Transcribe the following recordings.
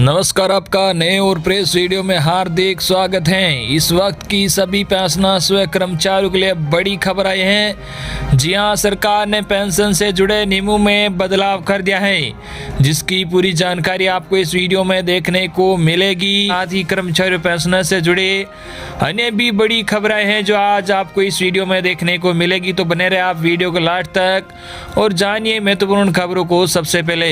नमस्कार, आपका नए और प्रेस वीडियो में हार्दिक स्वागत है। इस वक्त की सभी पेंशनर्स व कर्मचारियों के लिए बड़ी खबर आई है। जी हां, सरकार ने पेंशन से जुड़े नियमों में बदलाव कर दिया है, जिसकी पूरी जानकारी आपको इस वीडियो में देखने को मिलेगी। साथ ही कर्मचारी पेंशनर से जुड़े अन्य भी बड़ी खबरें हैं जो आज आपको इस वीडियो में देखने को मिलेगी। तो बने रहे आप वीडियो को लास्ट तक और जानिए महत्वपूर्ण खबरों को सबसे पहले।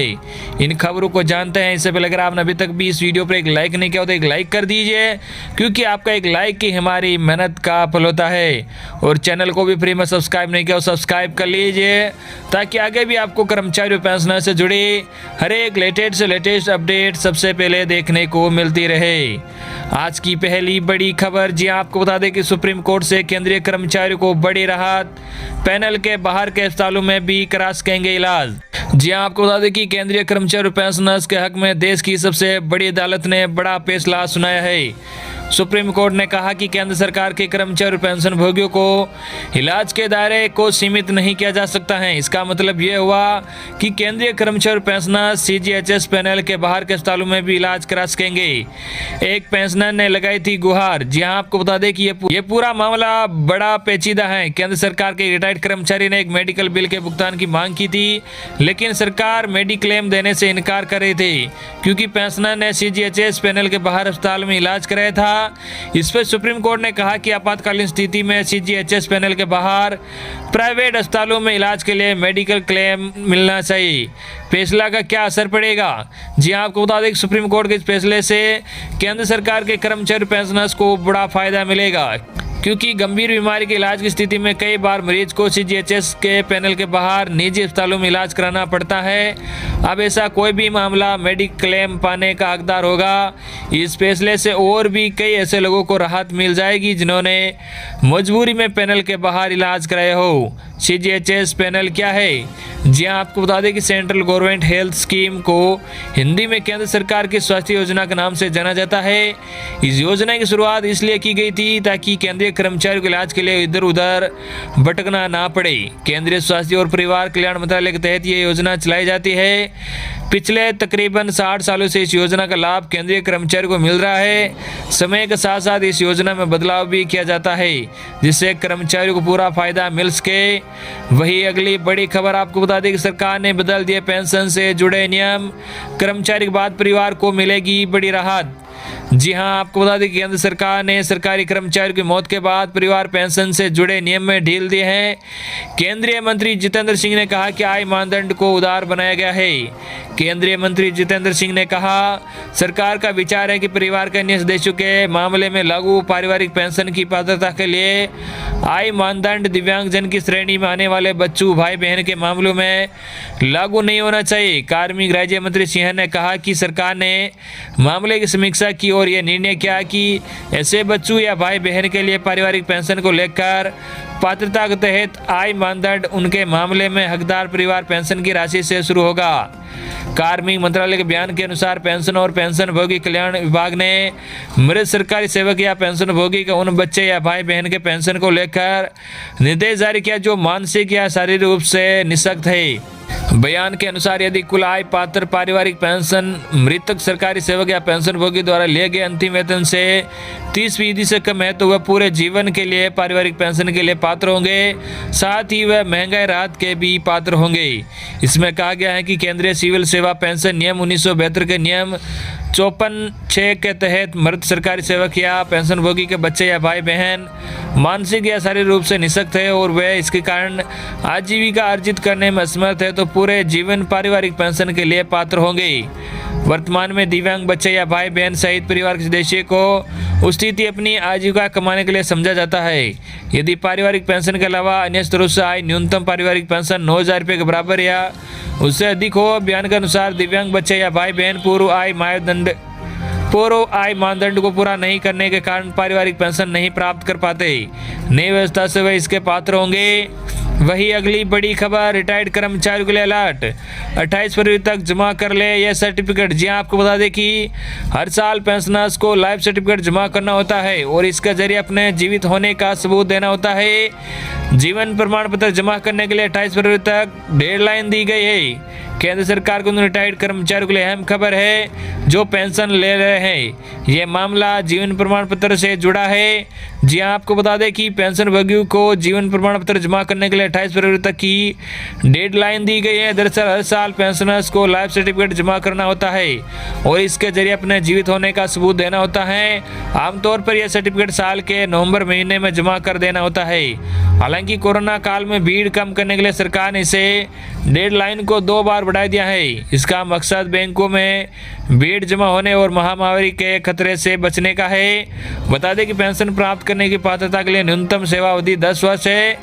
इन खबरों को जानते हैं इससे पहले अगर आपने अभी तक भी इस वीडियो पर एक लाइक नहीं किया हो तो एक लाइक कर दीजिए, क्योंकि आपका एक लाइक ही हमारी मेहनत का फल होता है। और चैनल को भी फ्री में सब्सक्राइब नहीं किया हो सब्सक्राइब कर लीजिए, ताकि आगे भी आपको कर्मचारी पेंशनर से जुड़ी हर एक लेटेस्ट अपडेट सबसे पहले देखने को मिलती रहे। आज की पहली बड़ी खबर, जी आपको बता दें कि सुप्रीम कोर्ट से केंद्रीय कर्मचारियों को बड़ी राहत, पैनल के बाहर के अस्पतालों में भी करा सकेंगे इलाज। जी आपको बता दें कि केंद्रीय कर्मचारी पेंशनर्स के हक में देश की सबसे बड़ी अदालत ने बड़ा फैसला सुनाया है। सुप्रीम कोर्ट ने कहा कि केंद्र सरकार के कर्मचारी पेंशन भोगियों को इलाज के दायरे को सीमित नहीं किया जा सकता है। इसका मतलब यह हुआ कि केंद्रीय कर्मचारी पेंशनर CGHS पैनल के बाहर के अस्पतालों में भी इलाज करा सकेंगे। एक पेंशनर ने लगाई थी गुहार। जी हाँ, आपको बता दें कि ये पूरा मामला बड़ा पेचीदा है। केंद्र सरकार के रिटायर्ड कर्मचारी ने एक मेडिकल बिल के भुगतान की मांग की थी, लेकिन सरकार मेडिक्लेम देने से इनकार कर रही थी, क्योंकि पेंशनर ने CGHS पैनल के बाहर अस्पताल में इलाज कराया था। इस पर सुप्रीम कोर्ट ने कहा कि आपातकालीन स्थिति में CGHS पैनल के बाहर प्राइवेट अस्पतालों में इलाज के लिए मेडिकल क्लेम मिलना चाहिए। फैसला का क्या असर पड़ेगा? जी आपको बता दें कि सुप्रीम कोर्ट के इस फैसले से केंद्र सरकार के कर्मचारी पेंशनर्स को बड़ा फायदा मिलेगा, क्योंकि गंभीर बीमारी के इलाज की स्थिति में कई बार मरीज को CGHS के पैनल के बाहर निजी अस्पतालों में इलाज कराना पड़ता है। अब ऐसा कोई भी मामला मेडिक्लेम पाने का हकदार होगा। इस फैसले से और भी कई ऐसे लोगों को राहत मिल जाएगी जिन्होंने मजबूरी में पैनल के बाहर इलाज कराए हो। CGHS पैनल क्या है? जी हाँ, आपको बता दें कि सेंट्रल गवर्नमेंट हेल्थ स्कीम को हिंदी में केंद्र सरकार की स्वास्थ्य योजना के नाम से जाना जाता है। इस योजना की शुरुआत इसलिए की गई थी ताकि केंद्रीय कर्मचारियों के इलाज के लिए इधर उधर भटकना ना पड़े। केंद्रीय स्वास्थ्य और परिवार कल्याण मंत्रालय के तहत ये योजना चलाई जाती है। पिछले तकरीबन 60 सालों से इस योजना का लाभ केंद्रीय कर्मचारी को मिल रहा है। समय के साथ साथ इस योजना में बदलाव भी किया जाता है, जिससे कर्मचारियों को पूरा फायदा मिल सके। वही अगली बड़ी खबर आपको बता दें कि सरकार ने बदल दिए पेंशन से जुड़े नियम, कर्मचारी के बाद परिवार को मिलेगी बड़ी राहत। जी हां, आपको बता दें कि केंद्र सरकार ने सरकारी कर्मचारियों की मौत के बाद परिवार पेंशन से जुड़े नियम में ढील दी है। केंद्रीय मंत्री जितेंद्र सिंह ने कहा कि आय मानदंड को उदार बनाया गया है। केंद्रीय मंत्री जितेंद्र सिंह ने कहा, सरकार का विचार है कि परिवार के अन्य सदस्यों के मामले में लागू पारिवारिक पेंशन की पात्रता के लिए आय मानदंड दिव्यांगजन की श्रेणी में आने वाले बच्चों भाई बहन के मामलों में लागू नहीं होना चाहिए। कार्मिक राज्य मंत्री सिंह ने कहा कि सरकार ने मामले की समीक्षा की और यह निर्णय किया कि ऐसे बच्चों या भाई बहन के लिए पारिवारिक पेंशन को लेकर पात्रता के तहत आय मानदंड उनके मामले में हकदार परिवार पेंशन की राशि से शुरू होगा। कार्मिक मंत्रालय के बयान के अनुसार पेंशन और पेंशन भोगी कल्याण विभाग ने मृत सरकारी सेवक या पेंशन भोगी के उन बच्चे या भाई बहन के पेंशन को लेकर निर्देश जारी किया जो मानसिक या शारीरिक रूप से निःशक्त है। बयान के अनुसार यदि कुल आय पात्र पारिवारिक पेंशन मृतक सरकारी सेवक या पेंशन भोगी द्वारा लिए गए अंतिम वेतन से 30% से कम है तो वह पूरे जीवन के लिए पारिवारिक पेंशन के लिए पात्र होंगे। साथ ही वह महंगाई राहत के भी पात्र होंगे। इसमें कहा गया है कि केंद्रीय सिविल सेवा पेंशन नियम 1972 के नियम 54(6) के तहत मृत सरकारी सेवक या पेंशन भोगी के बच्चे या भाई बहन मानसिक या शारीरिक रूप से निःशक्त है और वह इसके कारण आजीविका अर्जित करने में असमर्थ है तो पूरे जीवन पारिवारिक पेंशन के लिए पात्र होंगे। वर्तमान में दिव्यांग बच्चे या भाई बहन सहित परिवार के सदस्य को स्थिति अपनी आजीविका कमाने के लिए समझा जाता है। यदि पारिवारिक पेंशन के अलावा अन्य स्रोतों से आय न्यूनतम पारिवारिक पेंशन 9,000 रुपये के बराबर या उससे अधिक हो। बयान के अनुसार दिव्यांग बच्चे या भाई बहन पूर्व आय मानदंड को पूरा नहीं करने के कारण पारिवारिक पेंशन नहीं प्राप्त कर पाते। नई व्यवस्था से वे इसके पात्र होंगे। वही अगली बड़ी खबर, रिटायर्ड कर्मचारियों के लिए अलर्ट, 28 फरवरी तक जमा कर ले यह सर्टिफिकेट। जी आपको बता दें कि हर साल पेंशनर्स को लाइफ सर्टिफिकेट जमा करना होता है और इसके जरिए अपने जीवित होने का सबूत देना होता है। जीवन प्रमाण पत्र जमा करने के लिए 28 फरवरी तक डेडलाइन दी गई है। केंद्र सरकार को रिटायर्ड कर्मचारियों के लिए अहम खबर है जो पेंशन ले रहे हैं। ये मामला जीवन प्रमाण पत्र से जुड़ा है। जी हां, आपको बता दें कि पेंशनभोगियों को जीवन प्रमाण पत्र जमा करने के लिए 28 फरवरी तक की डेडलाइन दी गई है। दरअसल हर साल पेंशनर्स को लाइफ सर्टिफिकेट जमा करना होता है और इसके जरिए अपने जीवित होने का सबूत देना होता है। आमतौर पर यह सर्टिफिकेट साल के नवंबर महीने में जमा कर देना होता है। हालांकि कोरोना काल में भीड़ कम करने के लिए सरकार ने इसे डेडलाइन को 2 बार बढ़ा दिया है। इसका मकसद बैंकों में भीड़ जमा होने और महामारी के खतरे से बचने का है। बता दें कि पेंशन प्राप्त करने की पात्रता के लिए न्यूनतम सेवा अवधि 10 वर्ष है।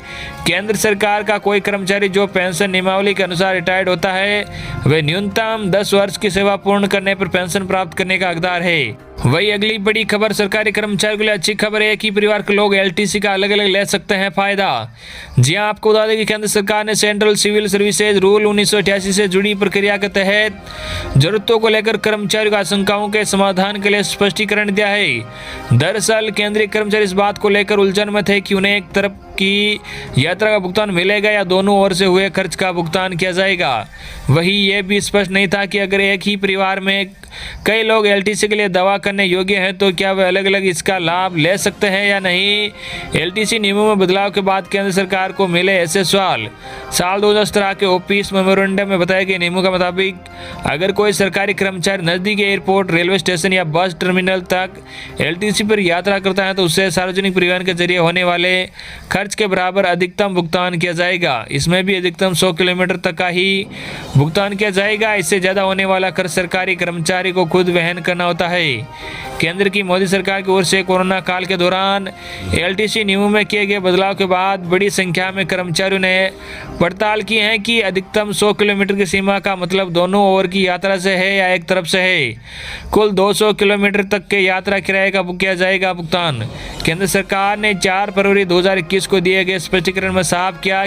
केंद्र सरकार का कोई कर्मचारी जो पेंशन नियमावली के अनुसार रिटायर्ड होता है वह न्यूनतम 10 वर्ष की सेवा पूर्ण करने पर पेंशन प्राप्त करने का हकदार है। वही अगली बड़ी खबर सरकारी कर्मचारियों के लिए अच्छी खबर है कि परिवार के लोग एलटीसी का अलग अलग ले सकते हैं फायदा। जी हां, आपको बता दें कि केंद्र सरकार ने सेंट्रल सिविल सर्विसेज रूल 1988 से जुड़ी प्रक्रिया के तहत जरूरतों को लेकर कर्मचारियों की आशंकाओं के समाधान के लिए स्पष्टीकरण दिया है। दरअसल केंद्रीय कर्मचारी इस बात को लेकर उलझन में थे कि उन्हें एक तरफ की यात्रा का भुगतान मिलेगा या दोनों ओर से हुए खर्च का भुगतान किया जाएगा। वही ये भी स्पष्ट नहीं था कि अगर एक ही परिवार में कई लोग एलटीसी के लिए दावा करने योग्य हैं तो क्या वे अलग अलग इसका लाभ ले सकते हैं या नहीं। एलटीसी नियमों में बदलाव के बाद केंद्र सरकार को मिले ऐसे सवाल। साल 2017 के ऑफिस मेमोरेंडम में बताया गया नियमों के मुताबिक अगर कोई सरकारी कर्मचारी नजदीक एयरपोर्ट, रेलवे स्टेशन या बस टर्मिनल तक एलटीसी पर यात्रा करता है तो उससे सार्वजनिक परिवहन के जरिए होने वाले खर्च के बराबर अधिकतम भुगतान किया जाएगा। इसमें भी अधिकतम 100 किलोमीटर तक का ही भुगतान किया जाएगा। इससे ज्यादा होने वाला खर्च सरकारी कर्मचारी को खुद वहन करना होता है। केंद्र की मोदी सरकार की ओर से कोरोना काल के दौरान एलटीसी नियमों में किए गए बदलाव के बाद बड़ी संख्या में कर्मचारियों ने पड़ताल की है कि अधिकतम 100 किलोमीटर की सीमा का मतलब दोनों ओर की यात्रा से है या एक तरफ से है। कुल 200 किलोमीटर तक के यात्रा किराए का किया जाएगा भुगतान। केंद्र सरकार ने 4 फरवरी 2021 को दिए गए स्पष्टीकरण में साफ किया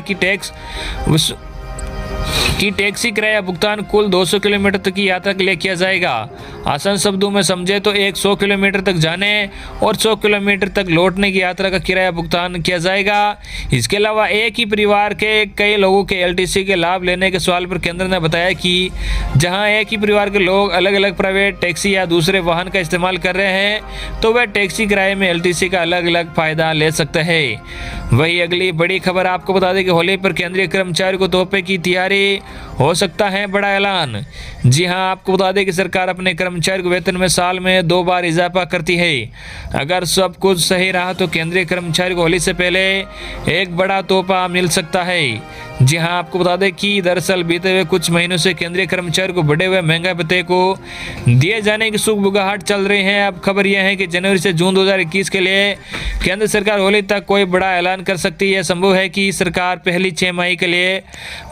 कि टैक्सी किराया भुगतान कुल 200 किलोमीटर तक की यात्रा के लिए किया जाएगा। आसान शब्दों में समझे तो 100 किलोमीटर तक जाने और 100 किलोमीटर तक लौटने की यात्रा का किराया भुगतान किया जाएगा। इसके अलावा एक ही परिवार के कई लोगों के एलटीसी के लाभ लेने के सवाल पर केंद्र ने बताया कि जहां एक ही परिवार के लोग अलग अलग प्राइवेट टैक्सी या दूसरे वाहन का इस्तेमाल कर रहे हैं तो वह टैक्सी किराए में एलटीसी का अलग अलग फायदा ले सकते हैं। वही अगली बड़ी खबर आपको बता दें कि होली पर केंद्रीय कर्मचारियों को तोहफे की तैयारी हो सकता है बड़ा ऐलान। जी हां, आपको बता दें कि सरकार अपने कर्मचारियों के वेतन में साल में 2 बार इजाफा करती है। अगर सब कुछ सही रहा तो केंद्रीय कर्मचारियों को होली से पहले एक बड़ा तोहफा मिल सकता है। जी हां, आपको बता दें कि दरअसल बीते हुए कुछ महीनों से केंद्रीय कर्मचारियों को बढ़े हुए महंगाई भत्ते को दिए जाने की सुगबुगाहट चल रही है। अब खबर यह है कि जनवरी से जून 2021 के लिए केंद्र सरकार होली तक कोई बड़ा ऐलान कर सकती है। संभव है कि सरकार पहली 6 माही के लिए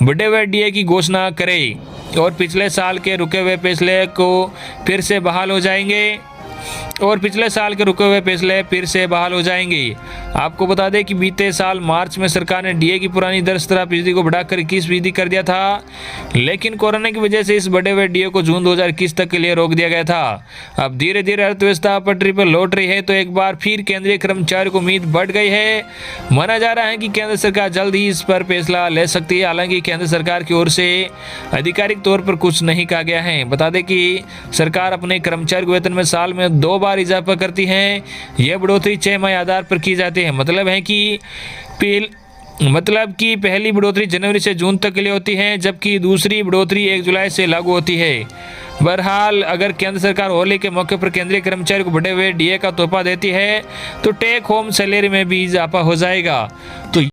बढ़े हुए डीए की घोषणा करे और पिछले साल के रुके हुए फैसले को फिर से बहाल हो जाएंगे। आपको बता दें कि बीते साल मार्च में सरकार ने डीए की पुरानी दर 17% को बढ़ाकर 21% कर दिया था, लेकिन कोरोना की वजह से इस बढ़े हुए डीए को जून 2021 तक के लिए रोक दिया गया था। अब धीरे धीरे अर्थव्यवस्था पटरी पर लौट रही है तो एक बार फिर केंद्रीय कर्मचारियों को उम्मीद बढ़ गई है। माना जा रहा है कि केंद्र सरकार जल्द ही इस पर फैसला ले सकती है। हालांकि केंद्र सरकार की ओर से आधिकारिक तौर पर कुछ नहीं कहा गया है। बता दें कि सरकार अपने कर्मचारियों के वेतन में साल में 2 बार इजाफा करती है। यह बढ़ोतरी 6 माह आधार पर की जाती है। मतलब कि पहली बढ़ोतरी जनवरी से जून तक के लिए होती है, जबकि दूसरी बढ़ोतरी 1 जुलाई से लागू होती है। बहरहाल अगर केंद्र सरकार होली के मौके पर केंद्रीय कर्मचारियों को बढ़े हुए डीए का तोहफा देती है तो टेक होम सैलरी में भी इजाफा हो जाएगा। तो